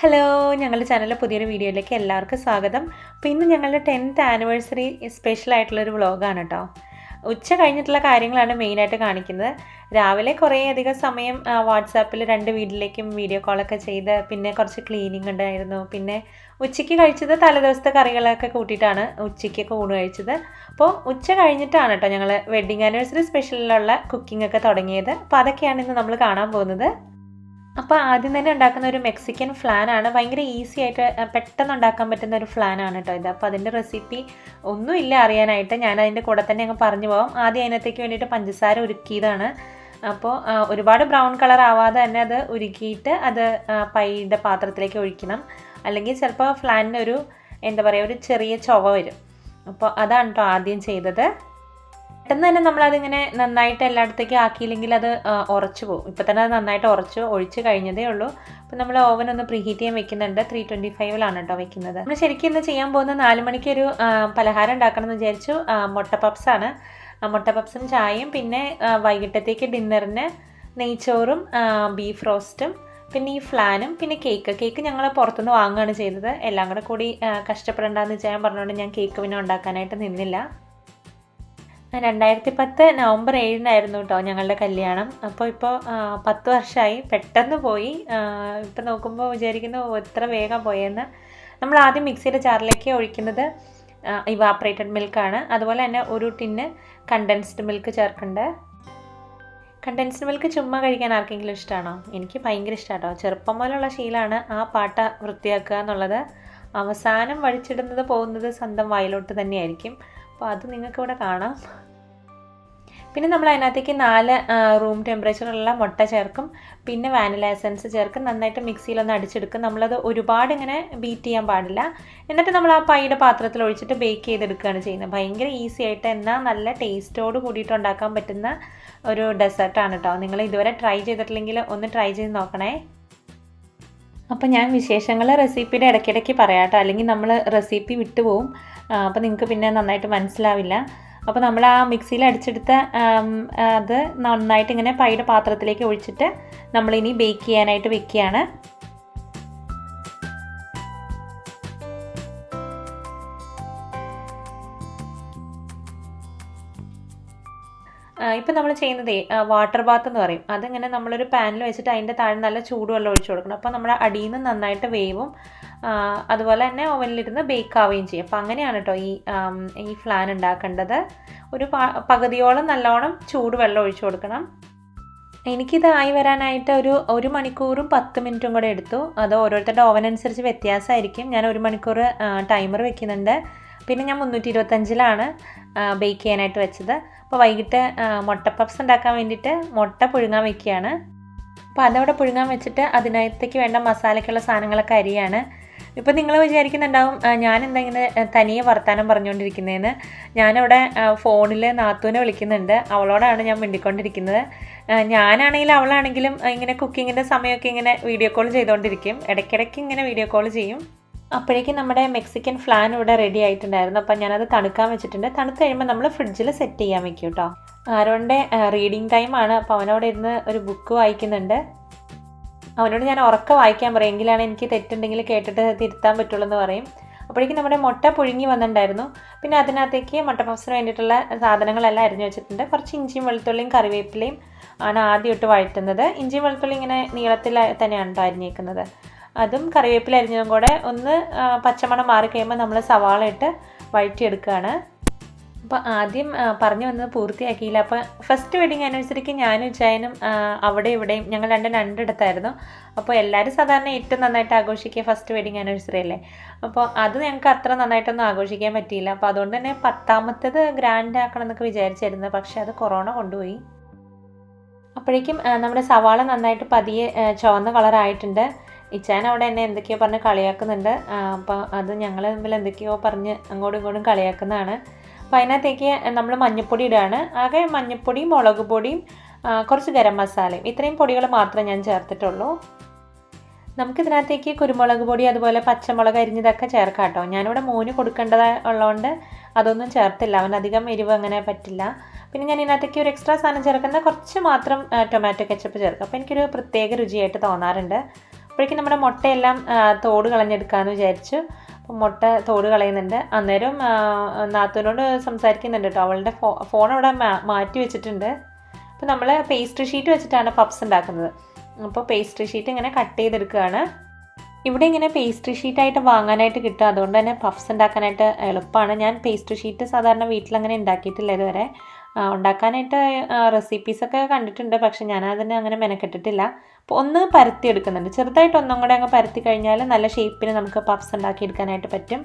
Hello, ഞങ്ങളുടെ ചാനലിലെ പുതിയൊരു വീഡിയോയിലേക്ക് എല്ലാവർക്കും സ്വാഗതം. അപ്പോൾ ഇന്ന് ഞങ്ങളുടെ 10th ആനിവേഴ്സറി സ്പെഷ്യൽ ആയിട്ടുള്ളൊരു വ്ളോഗാണ് കേട്ടോ. ഉച്ച കഴിഞ്ഞിട്ടുള്ള കാര്യങ്ങളാണ് മെയിനായിട്ട് കാണിക്കുന്നത്. രാവിലെ കുറേ അധികം സമയം വാട്സാപ്പിൽ 2 വീട്ടിലേക്കും വീഡിയോ കോളൊക്കെ ചെയ്ത് പിന്നെ കുറച്ച് ക്ലീനിങ് ഉണ്ടായിരുന്നു. പിന്നെ ഉച്ചയ്ക്ക് കഴിച്ചത് തലേദിവസത്തെ കറികളൊക്കെ കൂട്ടിയിട്ടാണ് ഉച്ചയ്ക്കൊക്കെ ഊണ് കഴിച്ചത്. അപ്പോൾ ഉച്ച കഴിഞ്ഞിട്ടാണ് കേട്ടോ ഞങ്ങൾ വെഡ്ഡിങ് ആനിവേഴ്സറി സ്പെഷ്യലിലുള്ള കുക്കിംഗ് ഒക്കെ തുടങ്ങിയത്. അപ്പോൾ അതൊക്കെയാണ് ഇന്ന് നമ്മൾ കാണാൻ പോകുന്നത്. അപ്പോൾ ആദ്യം തന്നെ ഉണ്ടാക്കുന്ന ഒരു മെക്സിക്കൻ ഫ്ലാനാണ്. ഭയങ്കര ഈസി ആയിട്ട് പെട്ടെന്ന് ഉണ്ടാക്കാൻ പറ്റുന്ന ഒരു ഫ്ലാനാണ് കേട്ടോ ഇത്. അപ്പോൾ അതിൻ്റെ റെസിപ്പി ഒന്നുമില്ല അറിയാനായിട്ട്, ഞാൻ അതിൻ്റെ കൂടെ തന്നെ അങ്ങ് പറഞ്ഞു പോകാം. ആദ്യം അതിനകത്തേക്ക് വേണ്ടിയിട്ട് പഞ്ചസാര ഉരുക്കിയതാണ്. അപ്പോൾ ഒരുപാട് ബ്രൗൺ കളർ ആവാതെ തന്നെ അത് ഉരുക്കിയിട്ട് അത് പൈയുടെ പാത്രത്തിലേക്ക് ഒഴിക്കണം. അല്ലെങ്കിൽ ചിലപ്പോൾ ഫ്ലാനിന് ഒരു ഒരു ചെറിയ ചൊവ വരും. അപ്പോൾ അതാണ് കേട്ടോ ആദ്യം ചെയ്തത്. പെട്ടെന്ന് തന്നെ നമ്മളതിങ്ങനെ നന്നായിട്ട് എല്ലായിടത്തേക്കും ആക്കിയില്ലെങ്കിൽ അത് ഉറച്ചു പോകും. ഇപ്പം തന്നെ അത് നന്നായിട്ട് ഒഴിച്ച് കഴിഞ്ഞതേ ഉള്ളൂ. അപ്പോൾ നമ്മൾ ഓവൻ ഒന്ന് പ്രീഹീറ്റ് ചെയ്യാൻ വെക്കുന്നുണ്ട്. 325 കേട്ടോ വെക്കുന്നത്. നമ്മൾ ശരിക്കും ഇന്ന് ചെയ്യാൻ പോകുന്ന 4 മണിക്കൊരു പലഹാരം ഉണ്ടാക്കണം എന്ന് വിചാരിച്ചു. മുട്ട പപ്സാണ്. മുട്ട പപ്സും ചായയും, പിന്നെ വൈകിട്ടത്തേക്ക് ഡിന്നറിന് നെയ്ച്ചോറും ബീഫ് റോസ്റ്റും, പിന്നെ ഈ ഫ്ലാനും, പിന്നെ കേക്ക് ഞങ്ങൾ പുറത്തുനിന്ന് വാങ്ങുകയാണ് ചെയ്തത്. എല്ലാം കൂടി കഷ്ടപ്പെടേണ്ടെന്ന് ചെയ്യാൻ പറഞ്ഞുകൊണ്ട് ഞാൻ കേക്ക് പിന്നെ ഉണ്ടാക്കാനായിട്ട് നിന്നില്ല. 2010 നവംബർ 7 കേട്ടോ ഞങ്ങളുടെ കല്യാണം. അപ്പോൾ 10 വർഷമായി, പെട്ടെന്ന് പോയി. ഇപ്പം നോക്കുമ്പോൾ വിചാരിക്കുന്നു എത്ര വേഗം പോയെന്ന്. നമ്മൾ ആദ്യം മിക്സിയുടെ ജാറിലേക്ക് ഒഴിക്കുന്നത് ഇവാപ്പറേറ്റഡ് മിൽക്കാണ്. അതുപോലെ തന്നെ ഒരു ടിന്ന് കണ്ടൻസ്ഡ് മിൽക്ക് ചേർക്കുന്നുണ്ട്. കണ്ടൻസ്ഡ് മിൽക്ക് ചുമ്മാ കഴിക്കാൻ ആർക്കെങ്കിലും ഇഷ്ടമാണോ? എനിക്ക് ഭയങ്കര ഇഷ്ടമാണ് കേട്ടോ. ചെറുപ്പം പോലുള്ള ശീലമാണ് ആ പാട്ട വൃത്തിയാക്കുക എന്നുള്ളത്. അവസാനം വഴിച്ചിടുന്നത് പോകുന്നത് സ്വന്തം വായിലോട്ട് തന്നെയായിരിക്കും. അപ്പോൾ അത് നിങ്ങൾക്കിവിടെ കാണാം. പിന്നെ നമ്മൾ അതിനകത്തേക്ക് 4 റൂം ടെമ്പറേച്ചറുള്ള മുട്ട ചേർക്കും. പിന്നെ വാനില എസൻസ് ചേർക്കും. നന്നായിട്ട് മിക്സിയിലൊന്ന് അടിച്ചെടുക്കും. നമ്മളത് ഒരുപാട് ഇങ്ങനെ ബീറ്റ് ചെയ്യാൻ പാടില്ല. എന്നിട്ട് നമ്മൾ ആ പൈയുടെ പാത്രത്തിൽ ഒഴിച്ചിട്ട് ബേക്ക് ചെയ്തെടുക്കുകയാണ് ചെയ്യുന്നത്. ഭയങ്കര ഈസി ആയിട്ട് എന്നാൽ നല്ല ടേസ്റ്റോട് കൂടിയിട്ട് ഉണ്ടാക്കാൻ പറ്റുന്ന ഒരു ഡെസേർട്ടാണ് കേട്ടോ. നിങ്ങൾ ഇതുവരെ ട്രൈ ചെയ്തിട്ടില്ലെങ്കിൽ ഒന്ന് ട്രൈ ചെയ്ത് നോക്കണേ. അപ്പോൾ ഞാൻ വിശേഷങ്ങൾ റെസിപ്പിയുടെ ഇടയ്ക്കിടയ്ക്ക് പറയാം കേട്ടോ, അല്ലെങ്കിൽ നമ്മൾ റെസിപ്പി വിട്ടുപോകും. അപ്പോൾ നിങ്ങൾക്ക് പിന്നെ നന്നായിട്ട് മനസ്സിലാവില്ല. അപ്പോൾ നമ്മൾ ആ മിക്സിയിൽ അടിച്ചെടുത്ത അത് നന്നായിട്ട് ഇങ്ങനെ പൈയുടെ പാത്രത്തിലേക്ക് ഒഴിച്ചിട്ട് നമ്മളിനി ബേക്ക് ചെയ്യാനായിട്ട് വെക്കുകയാണ്. ഇപ്പം നമ്മൾ ചെയ്യുന്നതേ വാട്ടർ ബാത്ത് എന്ന് പറയും. അതിങ്ങനെ നമ്മളൊരു പാനിൽ വെച്ചിട്ട് അതിൻ്റെ താഴെ നല്ല ചൂടുവെള്ളം ഒഴിച്ചു കൊടുക്കണം. അപ്പോൾ നമ്മുടെ അടിയിൽ നിന്ന് നന്നായിട്ട് വേവും, അതുപോലെ തന്നെ ഓവനിലിരുന്ന് ബേക്ക് ആവുകയും ചെയ്യും. അപ്പോൾ അങ്ങനെയാണ് കേട്ടോ ഈ ഫ്ലാൻ ഉണ്ടാക്കേണ്ടത്. ഒരു പകുതിയോളം നല്ലോണം ചൂടുവെള്ളം ഒഴിച്ചു കൊടുക്കണം. എനിക്കിതായി വരാനായിട്ട് ഒരു 1 മണിക്കൂറും 10 മിനിറ്റും കൂടെ എടുത്തു. അത് ഓരോരുത്തരുടെ ഓവൻ അനുസരിച്ച് വ്യത്യാസമായിരിക്കും. ഞാൻ 1 മണിക്കൂർ ടൈമർ വെക്കുന്നുണ്ട്. പിന്നെ ഞാൻ 325-ലാണ് ബേക്ക് ചെയ്യാനായിട്ട് വെച്ചത്. അപ്പോൾ വൈകിട്ട് മുട്ട പപ്സ് ഉണ്ടാക്കാൻ വേണ്ടിയിട്ട് മുട്ട പുഴുങ്ങാൻ വെക്കുകയാണ്. അപ്പോൾ അതവിടെ പുഴുങ്ങാൻ വെച്ചിട്ട് അതിനകത്തേക്ക് വേണ്ട മസാലയ്ക്കുള്ള സാധനങ്ങളൊക്കെ അരിയാണ്. ഇപ്പോൾ നിങ്ങൾ വിചാരിക്കുന്നുണ്ടാവും ഞാനെന്താ ഇങ്ങനെ തനിയെ വർത്താനം പറഞ്ഞുകൊണ്ടിരിക്കുന്നതെന്ന്. ഞാനവിടെ ഫോണിൽ നാത്തൂനെ വിളിക്കുന്നുണ്ട്. അവളോടാണ് ഞാൻ മിണ്ടിക്കൊണ്ടിരിക്കുന്നത്. ഞാനാണെങ്കിലും അവളാണെങ്കിലും ഇങ്ങനെ കുക്കിങ്ങിൻ്റെ സമയമൊക്കെ ഇങ്ങനെ വീഡിയോ കോൾ ചെയ്തുകൊണ്ടിരിക്കും. ഇടയ്ക്കിടയ്ക്ക് ഇങ്ങനെ വീഡിയോ കോൾ ചെയ്യും. അപ്പോഴേക്കും നമ്മുടെ മെക്സിക്കൻ ഫ്ലാൻ ഇവിടെ റെഡി ആയിട്ടുണ്ടായിരുന്നു. അപ്പം ഞാനത് തണുക്കാൻ വെച്ചിട്ടുണ്ട്. തണുത്ത് കഴിയുമ്പോൾ നമ്മൾ ഫ്രിഡ്ജിൽ സെറ്റ് ചെയ്യാൻ വെക്കും കേട്ടോ. ആരോൻ്റെ റീഡിങ് ടൈമാണ്. അപ്പോൾ അവനോട് ഇരുന്ന് ഒരു ബുക്ക് വായിക്കുന്നുണ്ട്. അവനോട് ഞാൻ ഉറക്കെ വായിക്കാൻ പറയും, എങ്കിലാണ് എനിക്ക് തെറ്റുണ്ടെങ്കിൽ കേട്ടിട്ട് തിരുത്താൻ പറ്റുള്ളൂ എന്ന് പറയും. അപ്പോഴേക്കും നമ്മുടെ മുട്ട പുഴുങ്ങി വന്നിട്ടുണ്ടായിരുന്നു. പിന്നെ അതിനകത്തേക്ക് മുട്ട പപ്സിന് വേണ്ടിയിട്ടുള്ള സാധനങ്ങളെല്ലാം അരിഞ്ഞു വെച്ചിട്ടുണ്ട്. കുറച്ച് ഇഞ്ചിയും വെളുത്തുള്ളിയും കറിവേപ്പിലയും ആണ് ആദ്യം ഇട്ട് വഴറ്റുന്നത്. ഇഞ്ചിയും വെളുത്തുള്ളി ഇങ്ങനെ നീളത്തിൽ തന്നെയാണ് കേട്ടോ അരിഞ്ഞേക്കുന്നത്. അതും കറിവേപ്പില അരിഞ്ഞതും കൂടെ ഒന്ന് പച്ചമണം മാറിക്കഴിയുമ്പോൾ നമ്മൾ സവാള ഇട്ട് വഴറ്റിയെടുക്കുകയാണ്. അപ്പോൾ ആദ്യം പറഞ്ഞു വന്നത് പൂർത്തിയാക്കിയില്ല. അപ്പോൾ ഫസ്റ്റ് വെഡിങ് ആനിവേഴ്സറിക്ക് ഞാനും ചായനും അവിടെ ഇവിടെയും ഞങ്ങൾ രണ്ടിടത്തായിരുന്നു. അപ്പോൾ എല്ലാവരും സാധാരണ ഏറ്റവും നന്നായിട്ട് ആഘോഷിക്കുക ഫസ്റ്റ് വെഡിങ് ആനിവേഴ്സറി അല്ലേ. അപ്പോൾ അത് ഞങ്ങൾക്ക് അത്ര നന്നായിട്ടൊന്നും ആഘോഷിക്കാൻ പറ്റിയില്ല. അപ്പോൾ അതുകൊണ്ട് തന്നെ 10ാമത്തേത് ഗ്രാൻഡ് ആക്കണം എന്നൊക്കെ വിചാരിച്ചിരുന്നത്. പക്ഷേ അത് കൊറോണ കൊണ്ടുപോയി. അപ്പോഴേക്കും നമ്മുടെ സവാള നന്നായിട്ട് പതിയെ ചുവന്ന കളറായിട്ടുണ്ട്. ഇച്ചാൻ അവിടെ എന്നെ എന്തൊക്കെയോ പറഞ്ഞ് കളിയാക്കുന്നുണ്ട്. അപ്പോൾ അത് ഞങ്ങൾ തമ്മിൽ എന്തൊക്കെയോ പറഞ്ഞ് അങ്ങോട്ടും ഇങ്ങോട്ടും കളിയാക്കുന്നതാണ്. അപ്പോൾ അതിനകത്തേക്ക് നമ്മൾ മഞ്ഞൾപ്പൊടി ഇടുകയാണ്. ആകെ മഞ്ഞൾപ്പൊടിയും മുളക് പൊടിയും കുറച്ച് ഗരം മസാലയും, ഇത്രയും പൊടികൾ മാത്രമേ ഞാൻ ചേർത്തിട്ടുള്ളൂ. നമുക്കിതിനകത്തേക്ക് കുരുമുളക് പൊടി അതുപോലെ പച്ചമുളക് അരിഞ്ഞതൊക്കെ ചേർക്കാം കേട്ടോ. ഞാനിവിടെ മോന് കൊടുക്കേണ്ടത് ഉള്ളതുകൊണ്ട് അതൊന്നും ചേർത്തില്ല. അവനധികം എരിവ് അങ്ങനെ പറ്റില്ല. പിന്നെ ഞാൻ ഇതിനകത്തേക്ക് ഒരു എക്സ്ട്രാ സാധനം ചേർക്കുന്ന കുറച്ച് മാത്രം ടൊമാറ്റോ കെച്ചപ്പ് ചേർക്കും. അപ്പോൾ എനിക്കൊരു പ്രത്യേക രുചിയായിട്ട് തോന്നാറുണ്ട്. അപ്പോഴേക്കും നമ്മുടെ മുട്ടയെല്ലാം തോട് കളഞ്ഞെടുക്കാമെന്ന് വിചാരിച്ചു. അപ്പം മുട്ട തോട് കളയുന്നുണ്ട്. അന്നേരം നാത്തൂനോട് സംസാരിക്കുന്നുണ്ട് കേട്ടോ. അവളുടെ ഫോൺ അവിടെ മാറ്റി വെച്ചിട്ടുണ്ട്. അപ്പോൾ നമ്മൾ പേസ്ട്രി ഷീറ്റ് വെച്ചിട്ടാണ് പപ്സ് ഉണ്ടാക്കുന്നത്. അപ്പോൾ പേസ്ട്രി ഷീറ്റ് ഇങ്ങനെ കട്ട് ചെയ്തെടുക്കുകയാണ്. ഇവിടെ ഇങ്ങനെ പേസ്ട്രി ഷീറ്റായിട്ട് വാങ്ങാനായിട്ട് കിട്ടും. അതുകൊണ്ട് തന്നെ പഫ്സ് ഉണ്ടാക്കാനായിട്ട് എളുപ്പമാണ്. ഞാൻ പേസ്ട്രി ഷീറ്റ് സാധാരണ വീട്ടിലങ്ങനെ ഉണ്ടാക്കിയിട്ടില്ല ഇതുവരെ. ഉണ്ടാക്കാനായിട്ട് റെസിപ്പീസൊക്കെ കണ്ടിട്ടുണ്ട്, പക്ഷെ ഞാനതിന് അങ്ങനെ മെനക്കെട്ടിട്ടില്ല. അപ്പോൾ ഒന്ന് പരത്തി എടുക്കുന്നുണ്ട്. ചെറുതായിട്ട് ഒന്നും കൂടെ അങ്ങ് പരത്തി കഴിഞ്ഞാൽ നല്ല ഷേപ്പിന് നമുക്ക് പഫ്സ് ഉണ്ടാക്കിയെടുക്കാനായിട്ട് പറ്റും.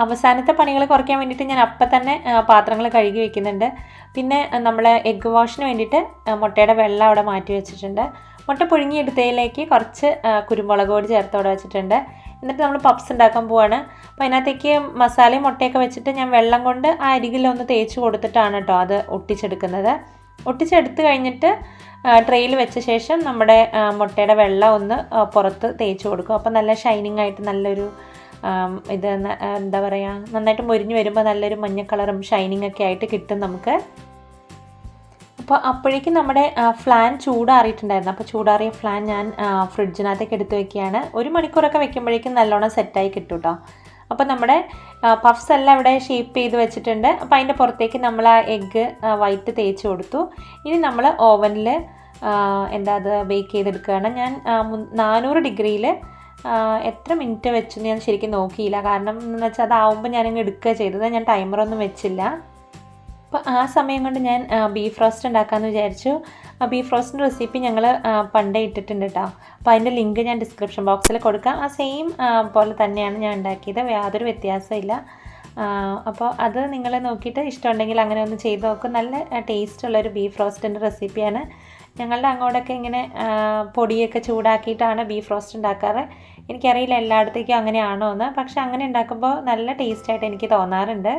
അവസാനത്തെ പണികൾ കുറയ്ക്കാൻ വേണ്ടിയിട്ട് ഞാൻ അപ്പം തന്നെ പാത്രങ്ങൾ കഴുകി വയ്ക്കുന്നുണ്ട്. പിന്നെ നമ്മൾ എഗ്ഗ് വാഷിന് വേണ്ടിയിട്ട് മുട്ടയുടെ വെള്ളം അവിടെ മാറ്റി വെച്ചിട്ടുണ്ട്. മുട്ട പുഴുങ്ങിയെടുത്തതിലേക്ക് കുറച്ച് കുരുമുളക് പൊടി ചേർത്ത് അവിടെ വെച്ചിട്ടുണ്ട്. എന്നിട്ട് നമ്മൾ പപ്സ് ഉണ്ടാക്കാൻ പോവാണ്. അപ്പോൾ അതിനകത്തേക്ക് മസാലയും മുട്ടയൊക്കെ വെച്ചിട്ട് ഞാൻ വെള്ളം കൊണ്ട് ആ അരികിലൊന്ന് തേച്ച് കൊടുത്തിട്ടാണ് കേട്ടോ അത് ഒട്ടിച്ചെടുക്കുന്നത്. ഒട്ടിച്ചെടുത്ത് കഴിഞ്ഞിട്ട് ട്രെയിൽ വെച്ച ശേഷം നമ്മുടെ മുട്ടയുടെ വെള്ളം ഒന്ന് പുറത്ത് തേച്ച് കൊടുക്കും. അപ്പോൾ നല്ല ഷൈനിങ് ആയിട്ട് നല്ലൊരു ഇത് എന്താ പറയുക, നന്നായിട്ട് മൊരിഞ്ഞ് വരുമ്പോൾ നല്ലൊരു മഞ്ഞ കളറും ഷൈനിങ് ഒക്കെ ആയിട്ട് കിട്ടും നമുക്ക്. അപ്പോൾ അപ്പോഴേക്കും നമ്മുടെ ഫ്ലാൻ ചൂടാറിയിട്ടുണ്ടായിരുന്നു. അപ്പോൾ ചൂടാറിയ ഫ്ലാൻ ഞാൻ ഫ്രിഡ്ജിനകത്തേക്ക് എടുത്ത് വയ്ക്കുകയാണ്. 1 മണിക്കൂറൊക്കെ വെക്കുമ്പോഴേക്കും നല്ലോണം സെറ്റായി കിട്ടും കേട്ടോ. അപ്പോൾ നമ്മുടെ പഫ്സ് എല്ലാം ഇവിടെ ഷേപ്പ് ചെയ്ത് വെച്ചിട്ടുണ്ട്. അപ്പോൾ അതിൻ്റെ പുറത്തേക്ക് നമ്മൾ ആ എഗ്ഗ് വൈറ്റ് തേച്ച് കൊടുത്തു. ഇനി നമ്മൾ ഓവനിൽ അത് ബേക്ക് ചെയ്തെടുക്കുകയാണ്. ഞാൻ 400 ഡിഗ്രിയിൽ എത്ര മിനിറ്റ് വെച്ചെന്ന് ഞാൻ ശരിക്കും നോക്കിയില്ല. കാരണം എന്ന് വെച്ചാൽ അതാവുമ്പോൾ ഞാനങ്ങ് എടുക്കുക ചെയ്തത്. ഞാൻ ടൈമറൊന്നും വെച്ചില്ല. അപ്പോൾ ആ സമയം കൊണ്ട് ഞാൻ ബീഫ് റോസ്റ്റ് ഉണ്ടാക്കാമെന്ന് വിചാരിച്ചു. ബീഫ് റോസ്റ്റിൻ്റെ റെസിപ്പി ഞങ്ങൾ പണ്ടേ ഇട്ടിട്ടുണ്ട് കേട്ടോ. അപ്പോൾ അതിൻ്റെ ലിങ്ക് ഞാൻ ഡിസ്ക്രിപ്ഷൻ ബോക്സിൽ കൊടുക്കാം. ആ സെയിം പോലെ തന്നെയാണ് ഞാൻ ഉണ്ടാക്കിയത്, യാതൊരു വ്യത്യാസമില്ല. അപ്പോൾ അത് നിങ്ങൾ നോക്കിയിട്ട് ഇഷ്ടമുണ്ടെങ്കിൽ അങ്ങനെ ഒന്ന് ചെയ്ത് നോക്കും. നല്ല ടേസ്റ്റുള്ളൊരു ബീഫ് റോസ്റ്റിൻ്റെ റെസിപ്പിയാണ്. ഞങ്ങളുടെ അങ്ങോട്ടൊക്കെ ഇങ്ങനെ പൊടിയൊക്കെ ചൂടാക്കിയിട്ടാണ് ബീഫ് റോസ്റ്റ് ഉണ്ടാക്കാറ്. എനിക്കറിയില്ല എല്ലായിടത്തേക്കും അങ്ങനെയാണോ എന്ന്, പക്ഷെ അങ്ങനെ ഉണ്ടാക്കുമ്പോൾ നല്ല ടേസ്റ്റായിട്ട് എനിക്ക് തോന്നാറുണ്ട്.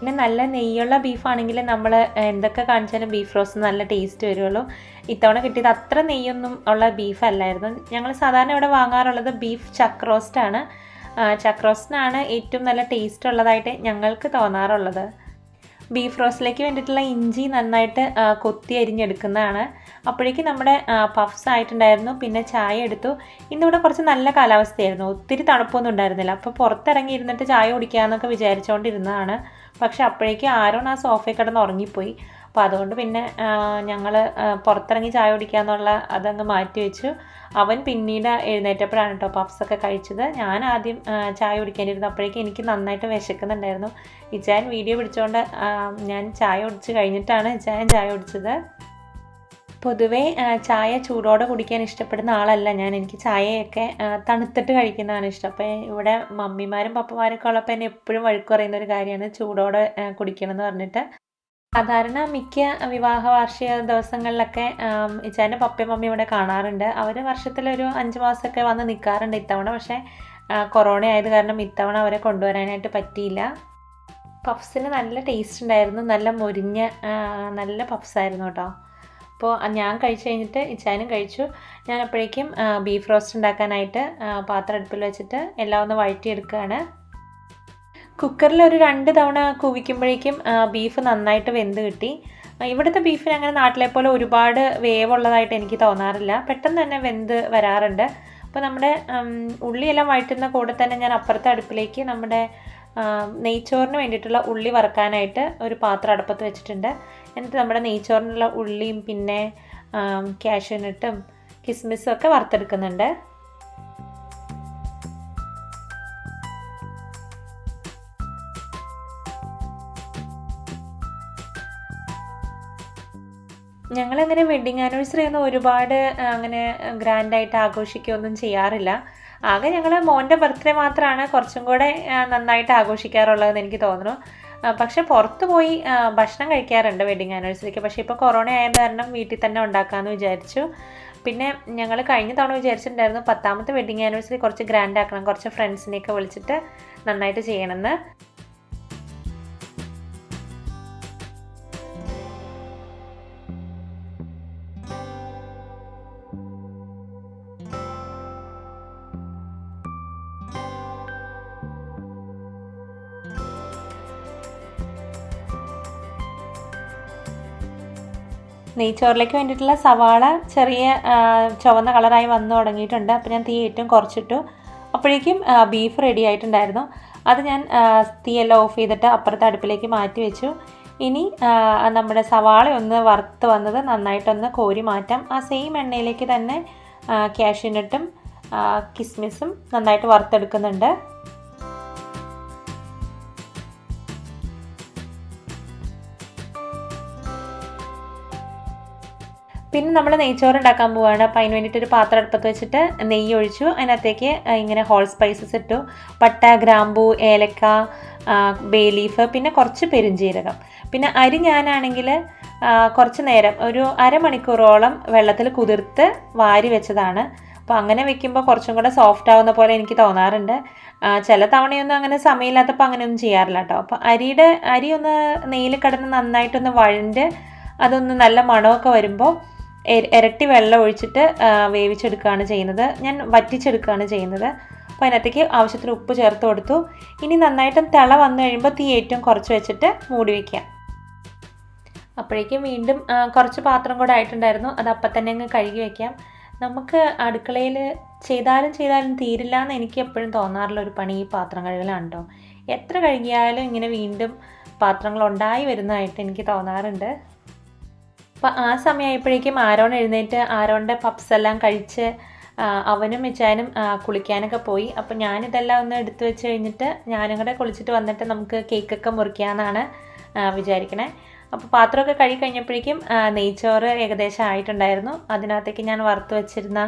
പിന്നെ നല്ല നെയ്യുള്ള ബീഫാണെങ്കിൽ നമ്മൾ എന്തൊക്കെ കാണിച്ചാലും ബീഫ് റോസ്റ്റ് നല്ല ടേസ്റ്റ് വരുള്ളൂ. ഇത്തവണ കിട്ടിയത് അത്ര നെയ്യൊന്നും ഉള്ള ബീഫല്ലായിരുന്നു. ഞങ്ങൾ സാധാരണ ഇവിടെ വാങ്ങാറുള്ളത് ബീഫ് ചക്ക് റോസ്റ്റാണ്. ചക്ക് റോസ്റ്റിനാണ് ഏറ്റവും നല്ല ടേസ്റ്റ് ഉള്ളതായിട്ട് ഞങ്ങൾക്ക് തോന്നാറുള്ളത്. ബീഫ് റോസ്റ്റിലേക്ക് വേണ്ടിയിട്ടുള്ള ഇഞ്ചി നന്നായിട്ട് കൊത്തി അരിഞ്ഞെടുക്കുന്നതാണ്. അപ്പോഴേക്കും നമ്മുടെ പഫ്സ് ആയിട്ടുണ്ടായിരുന്നു. പിന്നെ ചായ എടുത്തു. ഇന്നിവിടെ കുറച്ച് നല്ല കാലാവസ്ഥയായിരുന്നു, ഒത്തിരി തണുപ്പൊന്നും ഉണ്ടായിരുന്നില്ല. അപ്പോൾ പുറത്തിറങ്ങി ഇരുന്നിട്ട് ചായ കുടിക്കാമെന്നൊക്കെ വിചാരിച്ചുകൊണ്ടിരുന്നതാണ്. പക്ഷെ അപ്പോഴേക്കും ആരോ ആ സോഫയിൽ കിടന്ന് ഉറങ്ങിപ്പോയി. അപ്പോൾ അതുകൊണ്ട് പിന്നെ ഞങ്ങൾ പുറത്തിറങ്ങി ചായ കുടിക്കാമെന്നുള്ള അതങ്ങ് മാറ്റി വെച്ചു. അവൻ പിന്നീട് എഴുന്നേറ്റപ്പോഴാണ് കേട്ടോ പഫ്സൊക്കെ കഴിച്ചത്. ഞാൻ ആദ്യം ചായ കുടിക്കാനിരുന്നു. അപ്പോഴേക്കും എനിക്ക് നന്നായിട്ട് വിശക്കുന്നുണ്ടായിരുന്നു. ഇച്ചായൻ വീഡിയോ പിടിച്ചുകൊണ്ട് ഞാൻ ചായ കുടിച്ച് കഴിഞ്ഞിട്ടാണ് ഇച്ചായൻ ചായ കുടിച്ചത്. പൊതുവേ ചായ ചൂടോടെ കുടിക്കാൻ ഇഷ്ടപ്പെടുന്ന ആളല്ല ഞാൻ. എനിക്ക് ചായയൊക്കെ തണുത്തിട്ട് കഴിക്കുന്നതാണ് ഇഷ്ടം. അപ്പോൾ ഇവിടെ മമ്മിമാരും പപ്പമാരൊക്കെ ഉള്ളപ്പോൾ എന്നെ എപ്പോഴും വഴക്ക് പറയുന്ന ഒരു കാര്യമാണ് ചൂടോടെ കുടിക്കണം എന്ന് പറഞ്ഞിട്ട്. സാധാരണ മിക്ക വിവാഹ വാർഷിക ദിവസങ്ങളിലൊക്കെ ഇച്ചാൻ്റെ പപ്പയും മമ്മിയും ഇവിടെ കാണാറുണ്ട്. അവർ വർഷത്തിലൊരു 5 മാസമൊക്കെ വന്ന് നിൽക്കാറുണ്ട്. ഇത്തവണ പക്ഷേ കൊറോണ ആയത് കാരണം ഇത്തവണ അവരെ കൊണ്ടുവരാനായിട്ട് പറ്റിയില്ല. പഫ്സിന് നല്ല ടേസ്റ്റ് ഉണ്ടായിരുന്നു. നല്ല മൊരിഞ്ഞ നല്ല പഫ്സായിരുന്നു കേട്ടോ. അപ്പോൾ ഞാൻ കഴിച്ച് കഴിഞ്ഞിട്ട് ഇച്ചാനും കഴിച്ചു. ഞാൻ അപ്പോഴേക്കും ബീഫ് റോസ്റ്റ് ഉണ്ടാക്കാനായിട്ട് പാത്രം അടുപ്പിൽ വെച്ചിട്ട് എല്ലാം ഒന്ന് വഴറ്റിയെടുക്കുകയാണ്. കുക്കറിൽ ഒരു 2 തവണ കൂവിക്കുമ്പോഴേക്കും ബീഫ് നന്നായിട്ട് വെന്ത് കിട്ടി. ഇവിടുത്തെ ബീഫിന് അങ്ങനെ നാട്ടിലെ പോലെ ഒരുപാട് വേവുള്ളതായിട്ട് എനിക്ക് തോന്നാറില്ല. പെട്ടെന്ന് തന്നെ വെന്ത് വരാറുണ്ട്. അപ്പോൾ നമ്മുടെ ഉള്ളിയെല്ലാം വഴറ്റുന്ന കൂടെ തന്നെ ഞാൻ അപ്പുറത്തെ അടുപ്പിലേക്ക് നമ്മുടെ നെയ്ച്ചോറിന് വേണ്ടിയിട്ടുള്ള ഉള്ളി വറുക്കാനായിട്ട് ഒരു പാത്രം അടുപ്പത്ത് വെച്ചിട്ടുണ്ട്. എന്നിട്ട് നമ്മുടെ നെയ്ച്ചോറിനുള്ള ഉള്ളിയും പിന്നെ കാഷ്യൂനട്ടും കിസ്മിസും ഒക്കെ വറുത്തെടുക്കുന്നുണ്ട്. ഞങ്ങളങ്ങനെ വെഡ്ഡിങ് ആനിവേഴ്സറി ഒന്നും ഒരുപാട് അങ്ങനെ ഗ്രാൻഡായിട്ട് ആഘോഷിക്കുകയൊന്നും ചെയ്യാറില്ല. ആകെ ഞങ്ങൾ മോൻ്റെ ബർത്ത്ഡേ മാത്രമാണ് കുറച്ചും കൂടെ നന്നായിട്ട് ആഘോഷിക്കാറുള്ളതെന്ന് എനിക്ക് തോന്നുന്നു. പക്ഷെ പുറത്ത് പോയി ഭക്ഷണം കഴിക്കാറുണ്ട് വെഡ്ഡിങ് ആനിവേഴ്സറിക്ക്. പക്ഷേ ഇപ്പോൾ കൊറോണ ആയത് കാരണം വീട്ടിൽ തന്നെ ഉണ്ടാക്കാമെന്ന് വിചാരിച്ചു. പിന്നെ ഞങ്ങൾ കഴിഞ്ഞ തവണ വിചാരിച്ചിട്ടുണ്ടായിരുന്നു 10ാമത്തെ വെഡ്ഡിങ് ആനിവേഴ്സറി കുറച്ച് ഗ്രാൻഡ് ആക്കണം, കുറച്ച് ഫ്രണ്ട്സിനെയൊക്കെ വിളിച്ചിട്ട് നന്നായിട്ട് ചെയ്യണമെന്ന്. നെയ്ച്ചോറിലേക്ക് വേണ്ടിയിട്ടുള്ള സവാള ചെറിയ ചുവന്ന കളറായി വന്നു തുടങ്ങിയിട്ടുണ്ട്. അപ്പോൾ ഞാൻ തീ ഏറ്റവും കുറച്ചിട്ടു. അപ്പോഴേക്കും ബീഫ് റെഡി ആയിട്ടുണ്ടായിരുന്നു. അത് ഞാൻ തീയെല്ലാം ഓഫ് ചെയ്തിട്ട് അപ്പുറത്തെ അടുപ്പിലേക്ക് മാറ്റി വെച്ചു. ഇനി നമ്മുടെ സവാള ഒന്ന് വറുത്ത് വന്നത് നന്നായിട്ടൊന്ന് കോരി മാറ്റാം. ആ സെയിം എണ്ണയിലേക്ക് തന്നെ കാഷ്യൂനട്ടും കിസ്മിസും നന്നായിട്ട് വറുത്തെടുക്കുന്നുണ്ട്. പിന്നെ നമ്മൾ നെയ്ച്ചോറ് ഉണ്ടാക്കാൻ പോവുകയാണ്. അപ്പോൾ അതിന് വേണ്ടിയിട്ടൊരു പാത്രം അടുപ്പത്ത് വെച്ചിട്ട് നെയ്യ് ഒഴിച്ചു. അതിനകത്തേക്ക് ഇങ്ങനെ ഹോൾ സ്പൈസസ് ഇട്ടു. പട്ട, ഗ്രാമ്പൂ, ഏലക്ക, ബേ ലീഫ്, പിന്നെ കുറച്ച് പെരുംജീരകം. പിന്നെ അരി ഞാനാണെങ്കിൽ കുറച്ച് നേരം ഒരു അരമണിക്കൂറോളം വെള്ളത്തിൽ കുതിർത്ത് വാരി വെച്ചതാണ്. അപ്പോൾ അങ്ങനെ വെക്കുമ്പോൾ കുറച്ചും കൂടെ സോഫ്റ്റ് ആവുന്ന പോലെ എനിക്ക് തോന്നാറുണ്ട്. ചില തവണയൊന്നും അങ്ങനെ സമയമില്ലാത്തപ്പോൾ അങ്ങനെയൊന്നും ചെയ്യാറില്ല കേട്ടോ. അപ്പോൾ അരി ഒന്ന് നെയ്യിൽ കിടന്ന് നന്നായിട്ടൊന്ന് വഴണ്ട് അതൊന്ന് നല്ല മണമൊക്കെ വരുമ്പോൾ ഇരട്ടി വെള്ളം ഒഴിച്ചിട്ട് വേവിച്ചെടുക്കുകയാണ് ചെയ്യുന്നത്. ഞാൻ വറ്റിച്ചെടുക്കുകയാണ് ചെയ്യുന്നത്. അപ്പോൾ അതിനകത്തേക്ക് ആവശ്യത്തിന് ഉപ്പ് ചേർത്ത് കൊടുത്തു. ഇനി നന്നായിട്ട് തിള വന്നു കഴിയുമ്പോൾ തീ ഏറ്റവും കുറച്ച് വെച്ചിട്ട് മൂടി വയ്ക്കാം. അപ്പോഴേക്കും വീണ്ടും കുറച്ച് പാത്രം കൂടെ ആയിട്ടുണ്ടായിരുന്നു. അത് അപ്പം തന്നെ അങ്ങ് കഴുകി വയ്ക്കാം. നമുക്ക് അടുക്കളയിൽ ചെയ്താലും തീരില്ല എന്ന് എനിക്ക് എപ്പോഴും തോന്നാറുള്ള ഒരു പണി ഈ പാത്രം കഴുകലാണ് കേട്ടോ. എത്ര കഴുകിയാലും ഇങ്ങനെ വീണ്ടും പാത്രങ്ങൾ ഉണ്ടായി വരുന്നതായിട്ട് എനിക്ക് തോന്നാറുണ്ട്. അപ്പോൾ ആ സമയമായപ്പോഴേക്കും ആരോൺ എഴുന്നേറ്റ് ആരോണിൻ്റെ പപ്സ് എല്ലാം കഴിച്ച് അവനും വെച്ചാനും കുളിക്കാനൊക്കെ പോയി. അപ്പോൾ ഞാനിതെല്ലാം ഒന്ന് എടുത്തു വെച്ച് കഴിഞ്ഞിട്ട് ഞാനും കൂടെ കുളിച്ചിട്ട് വന്നിട്ട് നമുക്ക് കേക്കൊക്കെ മുറിക്കാമെന്നാണ് വിചാരിക്കണേ. അപ്പോൾ പാത്രമൊക്കെ കഴുകി കഴിഞ്ഞപ്പോഴേക്കും നെയ്ച്ചോറ് ഏകദേശം ആയിട്ടുണ്ടായിരുന്നു. അതിനകത്തേക്ക് ഞാൻ വറുത്ത് വെച്ചിരുന്ന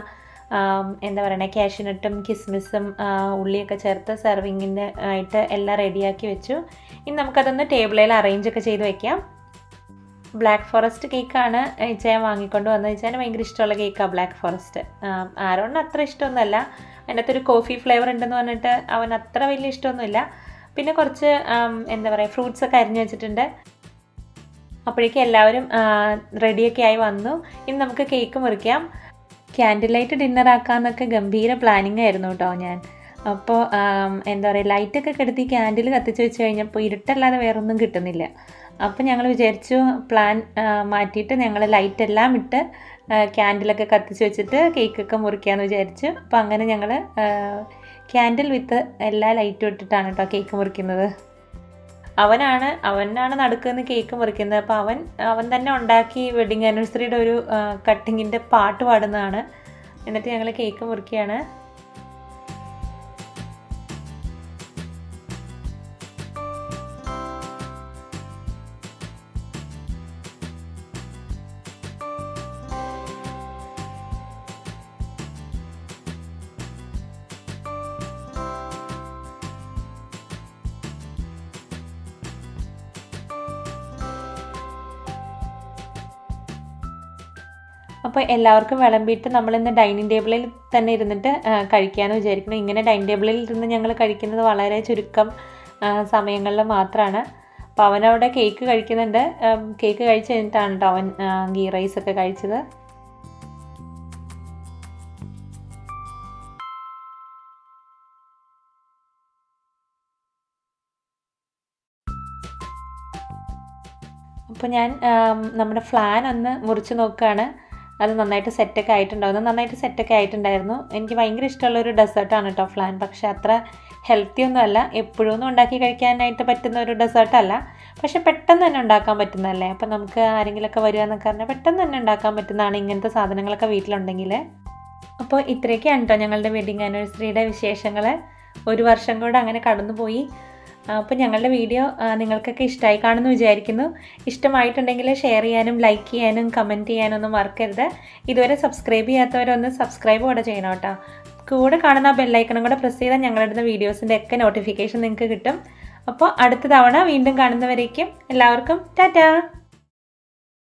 എന്താ പറയണേ കാഷ്യൂനട്ടും കിസ്മിസും ഉള്ളിയൊക്കെ ചേർത്ത് സെർവിങ്ങിന് ആയിട്ട് എല്ലാം റെഡിയാക്കി വെച്ചു. ഇനി നമുക്കതൊന്ന് ടേബിളിൽ അറേഞ്ചൊക്കെ ചെയ്ത് വെക്കാം. ബ്ലാക്ക് ഫോറസ്റ്റ് കേക്കാണ് ഇച്ചായൻ വാങ്ങിക്കൊണ്ട് വന്നത്. ഇച്ചായന് ഭയങ്കര ഇഷ്ടമുള്ള കേക്കാണ് ബ്ലാക്ക് ഫോറസ്റ്റ്. ആരോണിന് അത്ര ഇഷ്ടമൊന്നുമല്ല. അതിനകത്തൊരു കോഫി ഫ്ലേവർ ഉണ്ടെന്ന് പറഞ്ഞിട്ട് അവൻ അത്ര വലിയ ഇഷ്ടമൊന്നുമില്ല. പിന്നെ കുറച്ച് എന്താ പറയുക ഫ്രൂട്ട്സൊക്കെ അരിഞ്ഞ് വെച്ചിട്ടുണ്ട്. അപ്പോഴേക്കും എല്ലാവരും റെഡിയൊക്കെ ആയി വന്നു. ഇനി നമുക്ക് കേക്ക് മുറിക്കാം. ക്യാൻഡിൽ ലൈറ്റ് ഡിന്നർ ആക്കാമെന്നൊക്കെ ഗംഭീര പ്ലാനിങ് ആയിരുന്നു കേട്ടോ ഞാൻ. അപ്പോൾ എന്താ പറയുക ലൈറ്റൊക്കെ കെടുത്തി ക്യാൻഡിൽ കത്തിച്ച് വെച്ച് കഴിഞ്ഞപ്പോൾ ഇരുട്ടല്ലാതെ വേറൊന്നും കിട്ടുന്നില്ല. അപ്പോൾ ഞങ്ങൾ വിചാരിച്ചു പ്ലാൻ മാറ്റിയിട്ട് ഞങ്ങൾ ലൈറ്റെല്ലാം ഇട്ട് ക്യാൻഡിലൊക്കെ കത്തിച്ച് വെച്ചിട്ട് കേക്കൊക്കെ മുറിക്കാമെന്ന് വിചാരിച്ചു. അപ്പോൾ അങ്ങനെ ഞങ്ങൾ ക്യാൻഡിൽ വിത്ത് എല്ലാ ലൈറ്റും ഇട്ടിട്ടാണ് കേട്ടോ കേക്ക് മുറിക്കുന്നത്. അവനാണ് നടുക്കുന്ന് കേക്ക് മുറിക്കുന്നത്. അപ്പോൾ അവൻ തന്നെ ഉണ്ടാക്കി വെഡിങ് ആനിവേഴ്സറിയുടെ ഒരു കട്ടിങ്ങിൻ്റെ പാട്ട് പാടുന്നതാണ്. എന്നിട്ട് ഞങ്ങൾ കേക്ക് മുറിക്കുകയാണ്. അപ്പോൾ എല്ലാവർക്കും വിളമ്പിയിട്ട് നമ്മളിന്ന് ഡൈനിങ് ടേബിളിൽ തന്നെ ഇരുന്നിട്ട് കഴിക്കാമെന്ന് വിചാരിക്കുന്നു. ഇങ്ങനെ ഡൈനിങ് ടേബിളിൽ ഇരുന്ന് ഞങ്ങൾ കഴിക്കുന്നത് വളരെ ചുരുക്കം സമയങ്ങളിൽ മാത്രമാണ്. അപ്പോൾ അവനവിടെ കേക്ക് കഴിക്കുന്നുണ്ട്. കേക്ക് കഴിച്ച് കഴിഞ്ഞിട്ടാണ് കേട്ടോ അവൻ ഗീ റൈസൊക്കെ കഴിച്ചത്. അപ്പോൾ ഞാൻ നമ്മുടെ ഫ്ലാൻ ഒന്ന് മുറിച്ച് നോക്കുകയാണ്. അത് നന്നായിട്ട് സെറ്റൊക്കെ ആയിട്ടുണ്ടായിരുന്നു. നന്നായിട്ട് സെറ്റൊക്കെ ആയിട്ടുണ്ടായിരുന്നു. എനിക്ക് ഭയങ്കര ഇഷ്ടമുള്ളൊരു ഡെസേർട്ടാണ് കേട്ടോ ഫ്ലാൻ. പക്ഷേ അത്ര ഹെൽത്തി ഒന്നും അല്ല. എപ്പോഴൊന്നും ഉണ്ടാക്കി കഴിക്കാനായിട്ട് പറ്റുന്ന ഒരു ഡെസേർട്ടല്ല. പക്ഷേ പെട്ടെന്ന് തന്നെ ഉണ്ടാക്കാൻ പറ്റുന്നതല്ലേ. അപ്പോൾ നമുക്ക് ആരെങ്കിലുമൊക്കെ വരിക എന്നൊക്കെ പറഞ്ഞാൽ പെട്ടെന്ന് തന്നെ ഉണ്ടാക്കാൻ പറ്റുന്നതാണ് ഇങ്ങനത്തെ സാധനങ്ങളൊക്കെ വീട്ടിലുണ്ടെങ്കിൽ. അപ്പോൾ ഇത്രയൊക്കെയാണ് കേട്ടോ ഞങ്ങളുടെ വെഡിങ് ആനിവേഴ്സറിയുടെ വിശേഷങ്ങൾ. ഒരു വർഷം കൂടെ അങ്ങനെ കടന്നുപോയി. അപ്പോൾ ഞങ്ങളുടെ വീഡിയോ നിങ്ങൾക്കൊക്കെ ഇഷ്ടമായി കാണുമെന്ന് വിചാരിക്കുന്നു. ഇഷ്ടമായിട്ടുണ്ടെങ്കിൽ ഷെയർ ചെയ്യാനും ലൈക്ക് ചെയ്യാനും കമൻറ്റ് ചെയ്യാനൊന്നും മറക്കരുത്. ഇതുവരെ സബ്സ്ക്രൈബ് ചെയ്യാത്തവരൊന്ന് സബ്സ്ക്രൈബ് കൂടെ ചെയ്യണം കേട്ടോ. കൂടെ കാണുന്ന ബെല്ലൈക്കണും കൂടെ പ്രസ് ചെയ്താൽ ഞങ്ങളിടുന്ന വീഡിയോസിൻ്റെ ഒക്കെ നോട്ടിഫിക്കേഷൻ നിങ്ങൾക്ക് കിട്ടും. അപ്പോൾ അടുത്ത തവണ വീണ്ടും കാണുന്നവരേക്കും എല്ലാവർക്കും ടാറ്റാ.